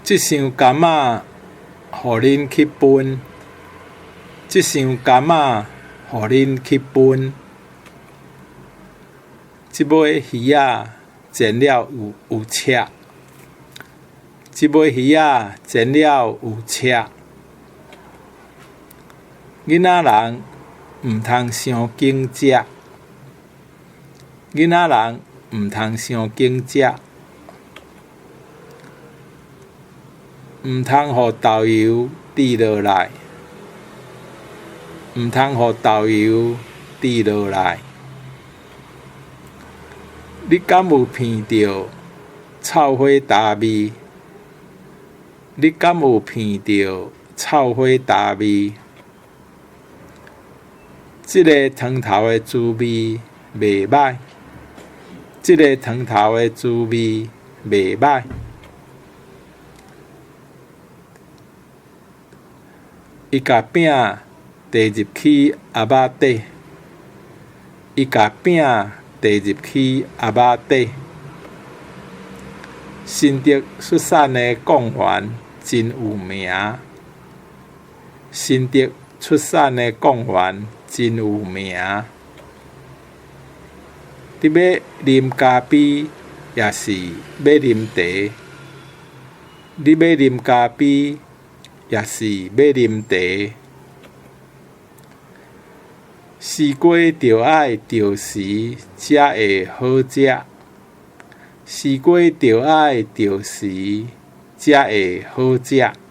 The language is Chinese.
这箱柑仔，互恁去分。这箱柑仔，互恁去分。这尾鱼仔煎了有赤。这尾鱼仔煎了有赤。囡仔人毋通伤经食。囡仔人毋通伤经食。毋通互豆油滴落来。毋通互豆油滴落来。你敢有闻到臭火焦味？你敢有闻到臭火焦味？这个汤头的滋味袂歹。这个汤头的滋味袂歹。伊甲饼递入去鸭仔底。伊甲饼递入去鸭仔底。新竹出产的贡丸真有名。新竹出产的贡丸真有名。你要啉咖啡，也是要啉茶？你要啉咖啡，也是要啉茶？西瓜着爱着时才会好食。西瓜着爱着时才会好食。